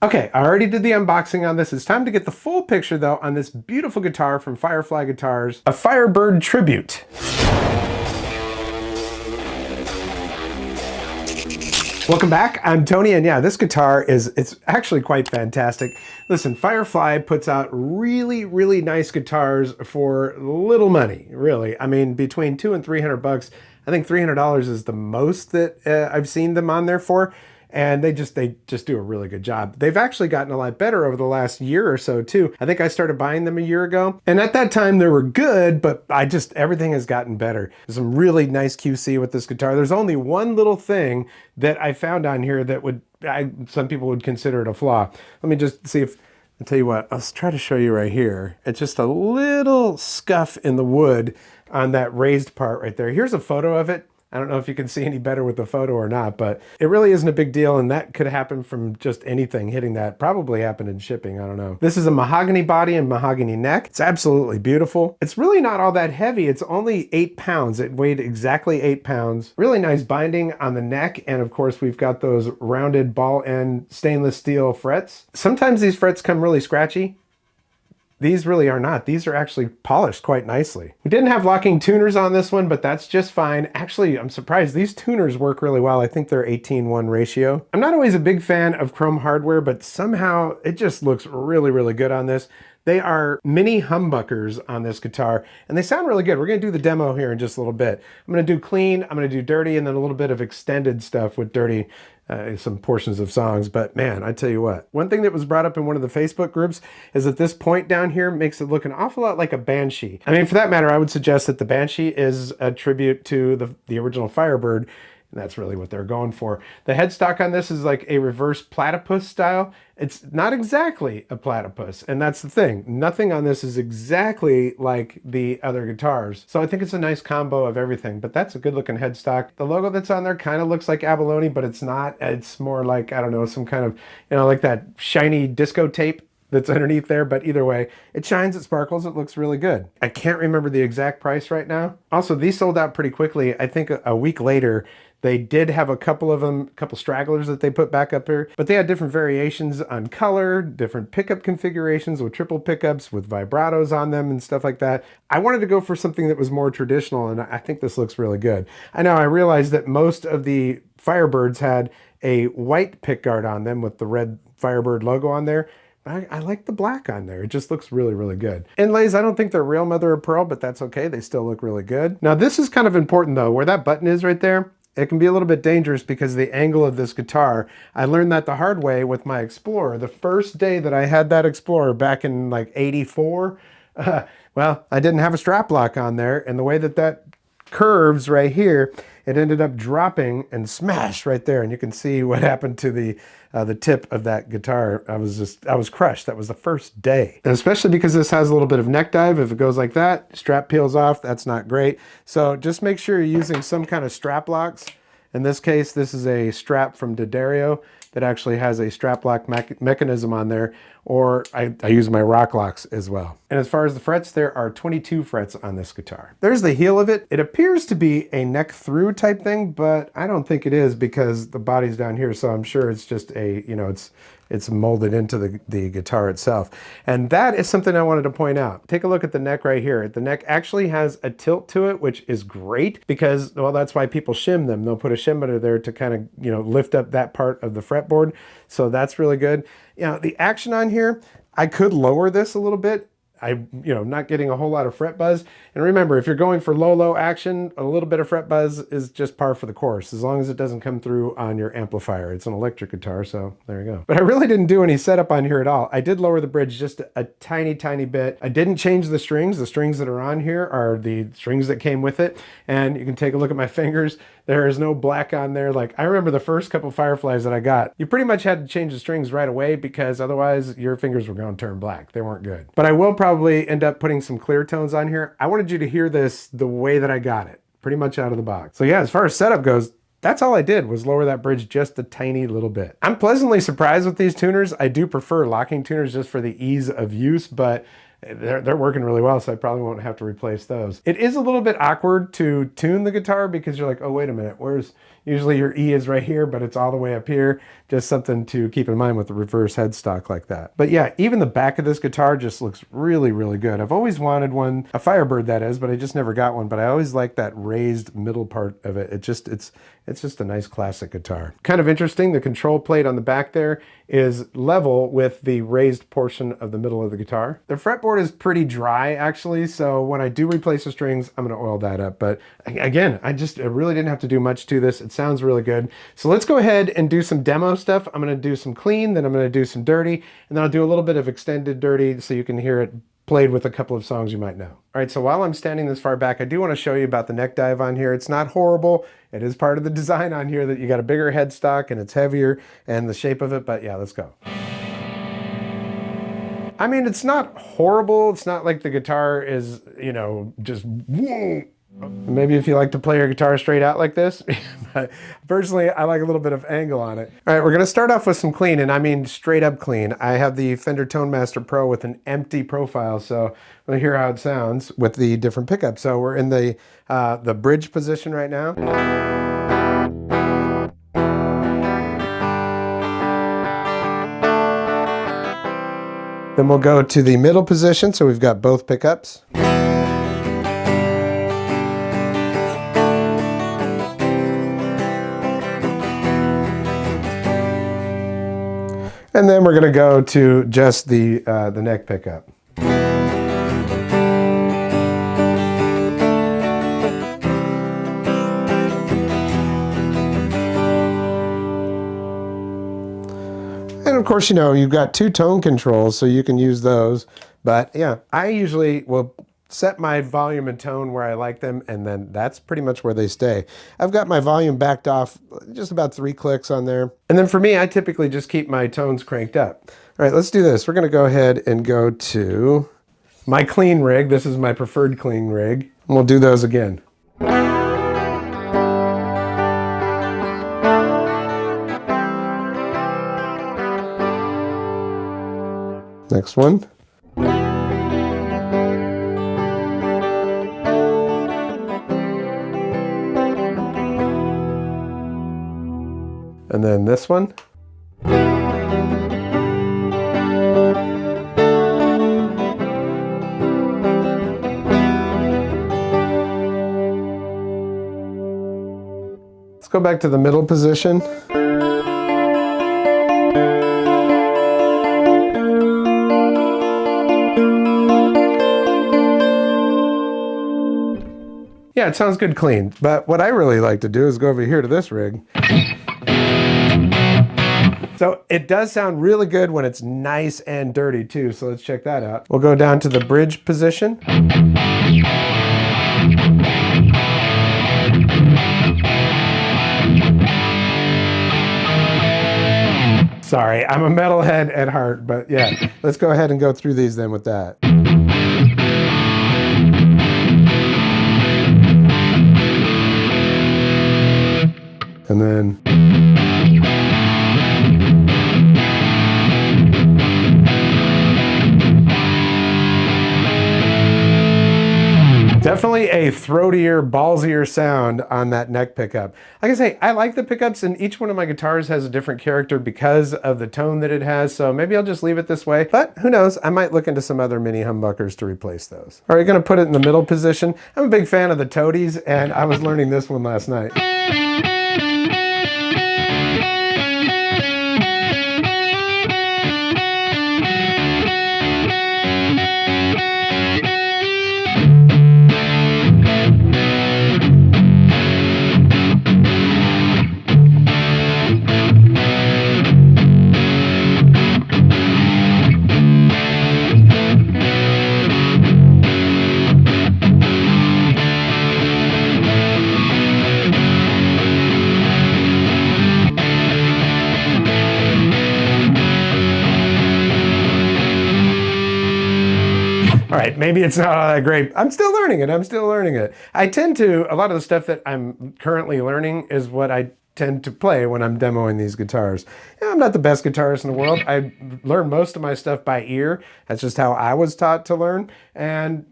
Okay, I already did the unboxing on this. It's time to get the full picture though on this beautiful guitar from Firefly Guitars, a Firebird tribute. Welcome back, I'm Tony, and yeah, this guitar it's actually quite fantastic. Listen, Firefly puts out really nice guitars for little money, really. I mean, between $200 and $300. I think $300 is the most that I've seen them on there for. And they just do a really good job. They've actually gotten a lot better over the last year or so too. I think I started buying them a year ago. And at that time they were good, but everything has gotten better. There's some really nice QC with this guitar. There's only one little thing that I found on here that some people would consider it a flaw. Let me just see if, I'll tell you what, I'll try to show you right here. It's just a little scuff in the wood on that raised part right there. Here's a photo of it. I don't know if you can see any better with the photo or not, but it really isn't a big deal, and that could happen from just anything hitting that. Probably happened in shipping, I don't know. This is a mahogany body and mahogany neck. It's absolutely beautiful. It's really not all that heavy. It's only 8 pounds. It weighed exactly 8 pounds. Really nice binding on the neck, and of course we've got those rounded ball end stainless steel frets. Sometimes these frets come really scratchy. These really are not. These are actually polished quite nicely. We didn't have locking tuners on this one, but that's just fine. Actually, I'm surprised. These tuners work really well. I think they're 18:1 ratio. I'm not always a big fan of chrome hardware, but somehow it just looks really good on this. They are mini humbuckers on this guitar, and they sound really good. We're gonna do the demo here in just a little bit. I'm gonna do clean, I'm gonna do dirty, and then a little bit of extended stuff with dirty, some portions of songs. But man, I tell you what, one thing that was brought up in one of the Facebook groups is that this point down here makes it look an awful lot like a Banshee. I mean, for that matter, I would suggest that the Banshee is a tribute to the original Firebird, and that's really what they're going for. The headstock on this is like a reverse platypus style. It's not exactly a platypus, and that's the thing. Nothing on this is exactly like the other guitars. So I think it's a nice combo of everything, but that's a good looking headstock. The logo that's on there kind of looks like abalone, but it's not. It's more like, I don't know, some kind of, like that shiny disco tape that's underneath there. But either way, it shines, it sparkles, it looks really good. I can't remember the exact price right now. Also, these sold out pretty quickly. I think a week later, they did have a couple of them, a couple stragglers that they put back up here, but they had different variations on color, different pickup configurations with triple pickups with vibratos on them and stuff like that. I wanted to go for something that was more traditional, and I think this looks really good. I know I realized that most of the Firebirds had a white pickguard on them with the red Firebird logo on there. I like the black on there. It just looks really good. Inlays, I don't think they're real mother of pearl, but that's okay. They still look really good. Now this is kind of important though. Where that button is right there, it can be a little bit dangerous because of the angle of this guitar. I learned that the hard way with my Explorer. The first day that I had that Explorer back in like '84, well, I didn't have a strap lock on there, and the way that curves right here, it ended up dropping and smashed right there, and you can see what happened to the tip of that guitar. I was crushed. That was the first day, and especially because this has a little bit of neck dive. If it goes like that, strap peels off. That's not great. So just make sure you're using some kind of strap locks. In this case, this is a strap from D'Addario that actually has a strap lock mechanism on there, or I use my rock locks as well. And as far as the frets, there are 22 frets on this guitar. There's the heel of it. It appears to be a neck through type thing, but I don't think it is because the body's down here, so I'm sure it's just a, it's molded into the guitar itself. And that is something I wanted to point out. Take a look at the neck right here. The neck actually has a tilt to it, which is great because, well, that's why people shim them. They'll put a shim under there to kind of, lift up that part of the fretboard. So that's really good. The action on here, I could lower this a little bit. Not getting a whole lot of fret buzz. And remember, if you're going for low action, a little bit of fret buzz is just par for the course, as long as it doesn't come through on your amplifier. It's an electric guitar, so there you go. But I really didn't do any setup on here at all. I did lower the bridge just a tiny bit. I didn't change the strings. The strings that are on here are the strings that came with it. And you can take a look at my fingers. There is no black on there. Like, I remember the first couple Fireflies that I got, you pretty much had to change the strings right away because otherwise your fingers were going to turn black. They weren't good. But I will probably end up putting some clear tones on here. I wanted you to hear this the way that I got it, pretty much out of the box. So yeah, as far as setup goes, that's all I did was lower that bridge just a tiny little bit. I'm pleasantly surprised with these tuners. I do prefer locking tuners just for the ease of use, but they're working really well, so I probably won't have to replace those. It is a little bit awkward to tune the guitar because you're like, oh, wait a minute, where's Usually your E is right here, but it's all the way up here. Just something to keep in mind with the reverse headstock like that. But yeah, even the back of this guitar just looks really, really good. I've always wanted one, a Firebird that is, but I just never got one. But I always like that raised middle part of it. It's just a nice classic guitar. Kind of interesting, the control plate on the back there is level with the raised portion of the middle of the guitar. The fretboard is pretty dry actually, so when I do replace the strings, I'm gonna oil that up. But again, I really didn't have to do much to this. It sounds really good. So let's go ahead and do some demo stuff. I'm gonna do some clean, then I'm gonna do some dirty, and then I'll do a little bit of extended dirty so you can hear it played with a couple of songs you might know. All right, so while I'm standing this far back, I do want to show you about the neck dive on here. It's not horrible. It is part of the design on here that you got a bigger headstock and it's heavier and the shape of it, but yeah, let's go. I mean, it's not horrible. It's not like the guitar is, you know, just whoa. Maybe if you like to play your guitar straight out like this, but personally, I like a little bit of angle on it. All right, we're gonna start off with some clean, and I mean straight up clean. I have the Fender Tone Master Pro with an empty profile, so we'll hear how it sounds with the different pickups. So we're in the bridge position right now. Then we'll go to the middle position, so we've got both pickups. And then we're going to go to just the neck pickup. And of course, you know, you've got two tone controls, so you can use those. But yeah, I usually will set my volume and tone where I like them, and then that's pretty much where they stay. I've got my volume backed off just about 3 clicks on there. And then for me, I typically just keep my tones cranked up. All right, let's do this. We're gonna go ahead and go to my clean rig. This is my preferred clean rig. And we'll do those again. Next one. And then this one. Let's go back to the middle position. Yeah, it sounds good clean, but what I really like to do is go over here to this rig. So it does sound really good when it's nice and dirty too, so let's check that out. We'll go down to the bridge position. Sorry, I'm a metalhead at heart, but yeah, let's go ahead and go through these then with that. And then definitely a throatier, ballsier sound on that neck pickup. Like I say, I like the pickups, and each one of my guitars has a different character because of the tone that it has, so maybe I'll just leave it this way. But who knows, I might look into some other mini humbuckers to replace those. All right, gonna put it in the middle position. I'm a big fan of the Toadies, and I was learning this one last night. All right, maybe it's not all that great. I'm still learning it. I'm still learning it. I tend to, a lot of the stuff that I'm currently learning is what I tend to play when I'm demoing these guitars. I'm not the best guitarist in the world. I learn most of my stuff by ear. That's just how I was taught to learn. And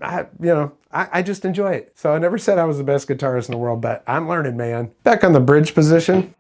I just enjoy it. So I never said I was the best guitarist in the world, but I'm learning, man. Back on the bridge position.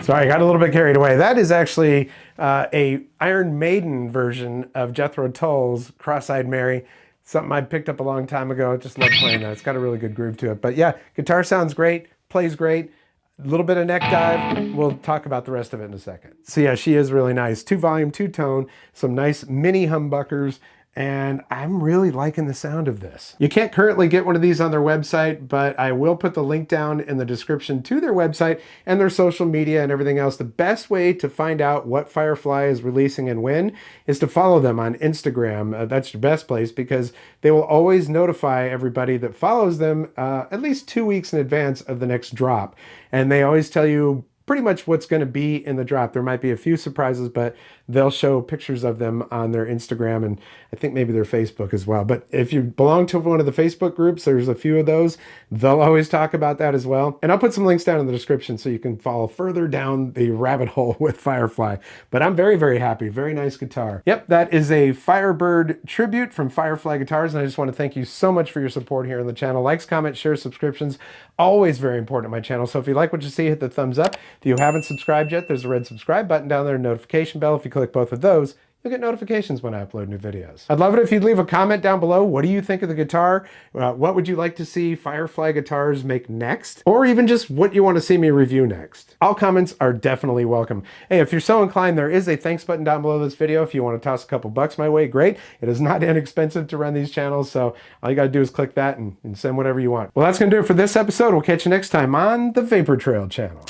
Sorry, I got a little bit carried away. That is actually a Iron Maiden version of Jethro Tull's Cross-Eyed Mary. Something I picked up a long time ago. I just love playing that. It's got a really good groove to it. But yeah, guitar sounds great, plays great. A little bit of neck dive. We'll talk about the rest of it in a second. So yeah, she is really nice. 2-volume, 2-tone, some nice mini humbuckers, and I'm really liking the sound of this. You can't currently get one of these on their website, but I will put the link down in the description to their website and their social media and everything else. The best way to find out what Firefly is releasing and when is to follow them on Instagram. That's your best place because they will always notify everybody that follows them at least 2 weeks in advance of the next drop. And they always tell you pretty much what's going to be in the drop. There might be a few surprises, but they'll show pictures of them on their Instagram and I think maybe their Facebook as well. But if you belong to one of the Facebook groups, there's a few of those. They'll always talk about that as well. And I'll put some links down in the description so you can follow further down the rabbit hole with Firefly. But I'm very, very happy. Very nice guitar. Yep, that is a Firebird tribute from Firefly Guitars. And I just want to thank you so much for your support here on the channel. Likes, comments, shares, subscriptions, always very important to my channel. So if you like what you see, hit the thumbs up. If you haven't subscribed yet, there's a red subscribe button down there, notification bell. If you click both of those, you'll get notifications when I upload new videos. I'd love it if you'd leave a comment down below. What do you think of the guitar? What would you like to see Firefly Guitars make next? Or even just what you want to see me review next. All comments are definitely welcome. Hey, if you're so inclined, there is a thanks button down below this video. If you want to toss a couple bucks my way, great. It is not inexpensive to run these channels, so all you got to do is click that and send whatever you want. Well, that's going to do it for this episode. We'll catch you next time on the Vapor Trail channel.